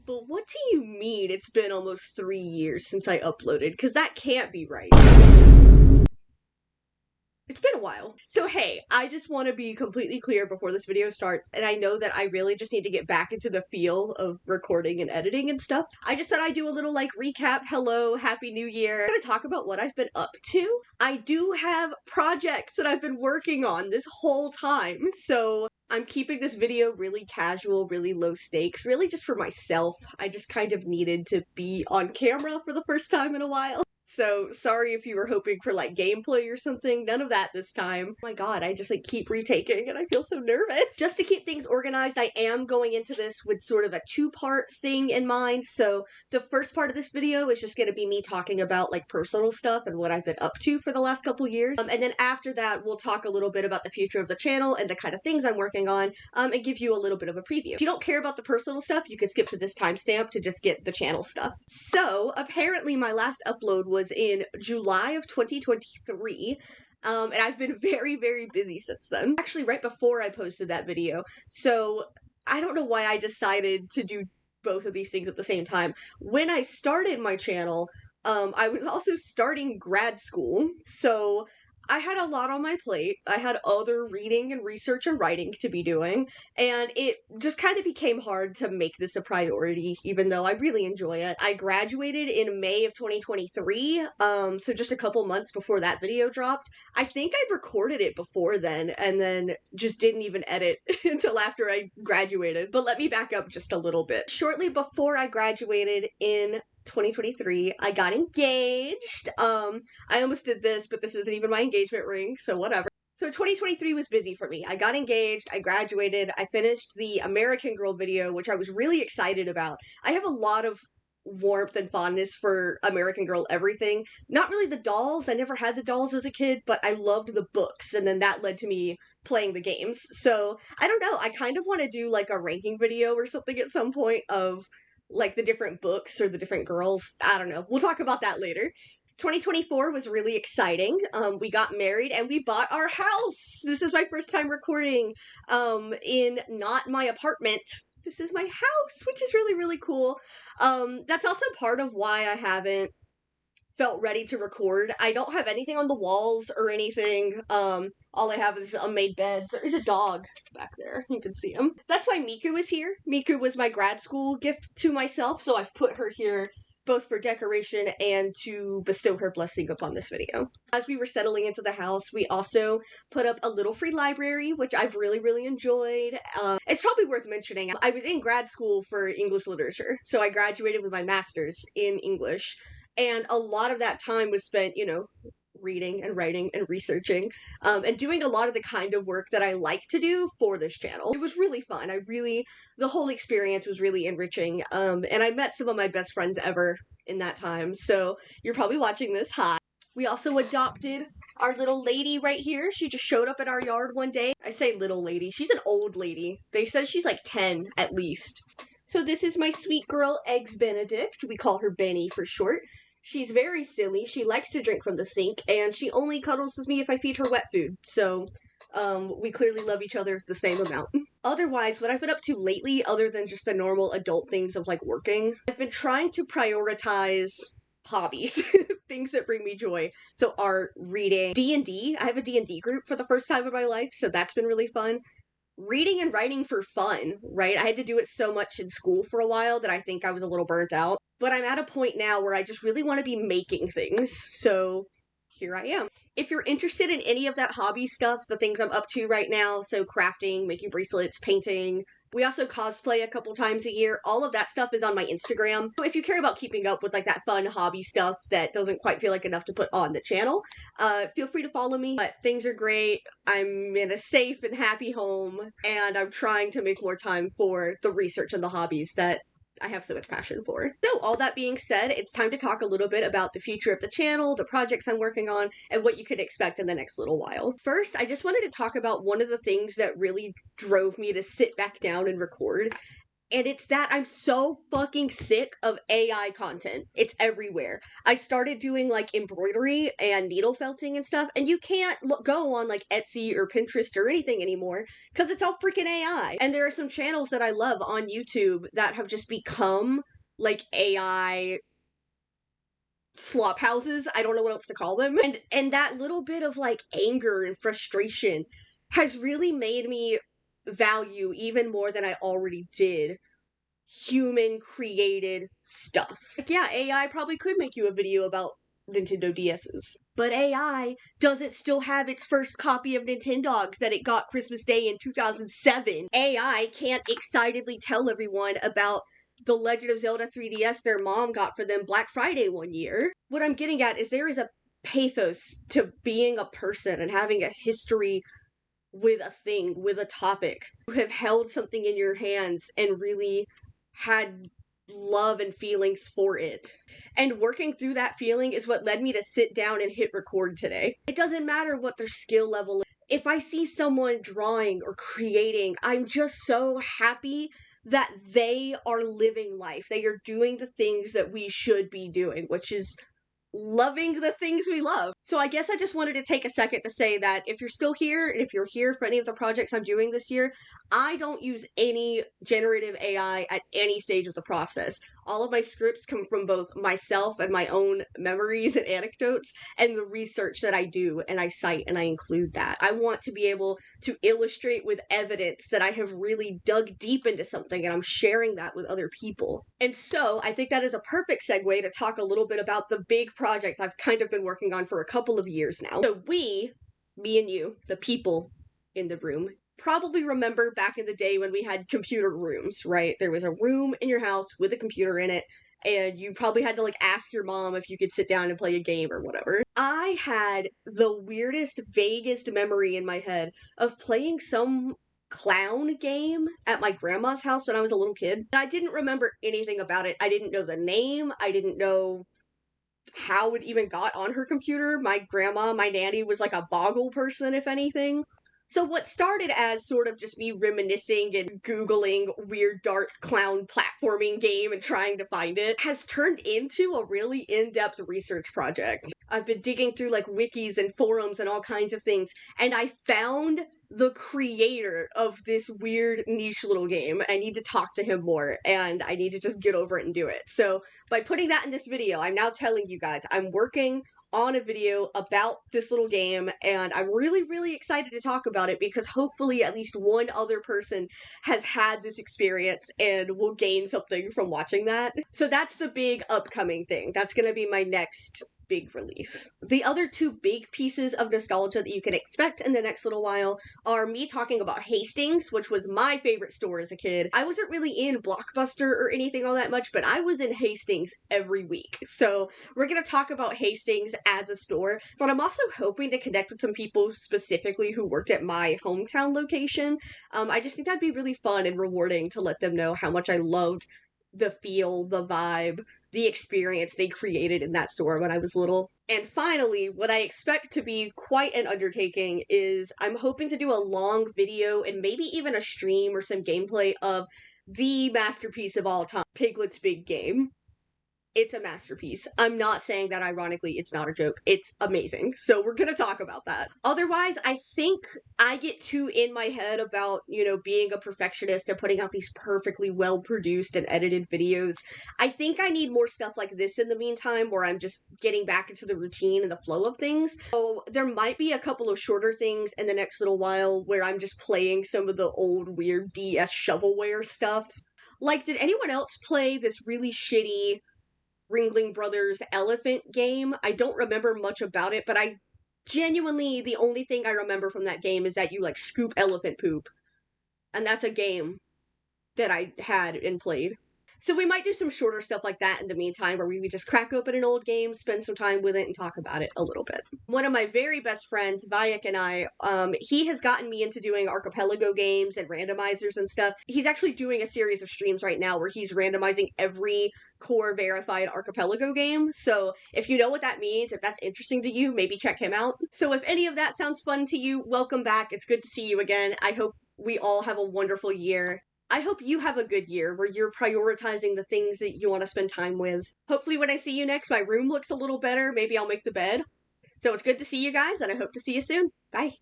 But what do you mean it's been almost 3 years since I uploaded? Because that can't be right. It's been a while. So hey, I just want to be completely clear before this video starts, and I know that I really just need to get back into the feel of recording and editing and stuff. I just thought I'd do a little like recap, hello, happy new year. I'm gonna talk about what I've been up to. I do have projects that I've been working on this whole time, so I'm keeping this video really casual, really low stakes, really just for myself. I just kind of needed to be on camera for the first time in a while. So, sorry if you were hoping for, like, gameplay or something. None of that this time. Oh my god, I just, like, keep retaking and I feel so nervous. Just to keep things organized, I am going into this with sort of a two-part thing in mind. So, the first part of this video is just gonna be me talking about, like, personal stuff and what I've been up to for the last couple years. And then after that, we'll talk a little bit about the future of the channel and the kind of things I'm working on, and give you a little bit of a preview. If you don't care about the personal stuff, you can skip to this timestamp to just get the channel stuff. So, apparently my last upload was in July of 2023, and I've been very, very busy since then. Actually, right before I posted that video, so I don't know why I decided to do both of these things at the same time. When I started my channel, I was also starting grad school, so I had a lot on my plate. I had other reading and research and writing to be doing, and it just kind of became hard to make this a priority, even though I really enjoy it. I graduated in May of 2023, so just a couple months before that video dropped. I think I recorded it before then, and then just didn't even edit until after I graduated. But let me back up just a little bit. Shortly before I graduated in 2023, I got engaged. I almost did this, but this isn't even my engagement ring, so whatever. So 2023 was busy for me. I got engaged, I graduated, I finished the American Girl video, which I was really excited about. I have a lot of warmth and fondness for American Girl everything. Not really the dolls, I never had the dolls as a kid, but I loved the books, and then that led to me playing the games. So, I don't know, I kind of want to do like a ranking video or something at some point of like the different books or the different girls. I don't know. We'll talk about that later. 2024 was really exciting. We got married and we bought our house. This is my first time recording in not my apartment. This is my house, which is really, really cool. That's also part of why I haven't felt ready to record. I don't have anything on the walls or anything. All I have is a made bed. There is a dog back there. You can see him. That's why Miku is here. Miku was my grad school gift to myself, so I've put her here both for decoration and to bestow her blessing upon this video. As we were settling into the house, we also put up a little free library, which I've really, really enjoyed. It's probably worth mentioning, I was in grad school for English literature, so I graduated with my master's in English. And a lot of that time was spent, you know, reading and writing and researching, and doing a lot of the kind of work that I like to do for this channel. It was really fun. The whole experience was really enriching, and I met some of my best friends ever in that time, so you're probably watching this. Hi. We also adopted our little lady right here. She just showed up in our yard one day. I say little lady. She's an old lady. They said she's like 10 at least. So this is my sweet girl, Eggs Benedict. We call her Benny for short. She's very silly, she likes to drink from the sink, and she only cuddles with me if I feed her wet food, so, we clearly love each other the same amount. Otherwise, what I've been up to lately, other than just the normal adult things of, like, working, I've been trying to prioritize hobbies, things that bring me joy. So art, reading, D&D. I have a D&D group for the first time in my life, so that's been really fun. Reading and writing for fun, right? I had to do it so much in school for a while that I think I was a little burnt out. But I'm at a point now where I just really want to be making things, so here I am. If you're interested in any of that hobby stuff, the things I'm up to right now, so crafting, making bracelets, painting, we also cosplay a couple times a year. All of that stuff is on my Instagram. So if you care about keeping up with like that fun hobby stuff that doesn't quite feel like enough to put on the channel, feel free to follow me. But things are great. I'm in a safe and happy home, and I'm trying to make more time for the research and the hobbies that I have so much passion for. So all that being said, it's time to talk a little bit about the future of the channel, the projects I'm working on, and what you can expect in the next little while. First, I just wanted to talk about one of the things that really drove me to sit back down and record, And it's that I'm so fucking sick of AI content. It's everywhere. I started doing like embroidery and needle felting and stuff, and you can't go on like Etsy or Pinterest or anything anymore because it's all freaking AI. And there are some channels that I love on YouTube that have just become like AI slop houses. I don't know what else to call them. And that little bit of like anger and frustration has really made me value even more than I already did human created stuff. Like, yeah, AI probably could make you a video about Nintendo DS's. But AI doesn't still have its first copy of Nintendogs that it got Christmas Day in 2007. AI can't excitedly tell everyone about the Legend of Zelda 3DS their mom got for them Black Friday one year. What I'm getting at is there is a pathos to being a person and having a history with a thing, with a topic. You have held something in your hands and really had love and feelings for it. And working through that feeling is what led me to sit down and hit record today. It doesn't matter what their skill level is. If I see someone drawing or creating, I'm just so happy that they are living life. They are doing the things that we should be doing, which is loving the things we love. So I guess I just wanted to take a second to say that if you're still here, and if you're here for any of the projects I'm doing this year, I don't use any generative AI at any stage of the process. All of my scripts come from both myself and my own memories and anecdotes and the research that I do, and I cite and I include that. I want to be able to illustrate with evidence that I have really dug deep into something and I'm sharing that with other people. And so I think that is a perfect segue to talk a little bit about the big project I've kind of been working on for a couple of years now. So we, me and you, the people in the room, probably remember back in the day when we had computer rooms, right? There was a room in your house with a computer in it, and you probably had to like ask your mom if you could sit down and play a game or whatever. I had the weirdest, vaguest memory in my head of playing some clown game at my grandma's house when I was a little kid. I didn't remember anything about it. I didn't know the name. I didn't know how it even got on her computer. My grandma, my nanny, was like a Boggle person, if anything. So what started as sort of just me reminiscing and Googling weird dark clown platforming game and trying to find it has turned into a really in-depth research project. I've been digging through like wikis and forums and all kinds of things, and I found the creator of this weird niche little game. I need to talk to him more, and I need to just get over it and do it. So by putting that in this video, I'm now telling you guys I'm working on a video about this little game, and I'm really, really excited to talk about it because hopefully at least one other person has had this experience and will gain something from watching that. So that's the big upcoming thing. That's gonna be my next big release. The other two big pieces of nostalgia that you can expect in the next little while are me talking about Hastings, which was my favorite store as a kid. I wasn't really in Blockbuster or anything all that much, but I was in Hastings every week. So we're going to talk about Hastings as a store, but I'm also hoping to connect with some people specifically who worked at my hometown location. I just think that'd be really fun and rewarding to let them know how much I loved the feel, the vibe, the experience they created in that store when I was little. And finally, what I expect to be quite an undertaking is I'm hoping to do a long video and maybe even a stream or some gameplay of the masterpiece of all time, Piglet's Big Game. It's a masterpiece. I'm not saying that ironically. It's not a joke. It's amazing. So we're gonna talk about that. Otherwise, I think I get too in my head about, being a perfectionist and putting out these perfectly well-produced and edited videos. I think I need more stuff like this in the meantime, where I'm just getting back into the routine and the flow of things. So there might be a couple of shorter things in the next little while where I'm just playing some of the old weird DS shovelware stuff. Like, did anyone else play this really shitty Ringling Brothers elephant game? I don't remember much about it, but I genuinely, the only thing I remember from that game is that you like scoop elephant poop. And that's a game that I had and played. So we might do some shorter stuff like that in the meantime, where we just crack open an old game, spend some time with it, and talk about it a little bit. One of my very best friends, Vayak, and I, he has gotten me into doing archipelago games and randomizers and stuff. He's actually doing a series of streams right now where he's randomizing every core verified archipelago game. So if you know what that means, if that's interesting to you, maybe check him out. So if any of that sounds fun to you, welcome back. It's good to see you again. I hope we all have a wonderful year. I hope you have a good year where you're prioritizing the things that you want to spend time with. Hopefully when I see you next, my room looks a little better. Maybe I'll make the bed. So it's good to see you guys, and I hope to see you soon. Bye.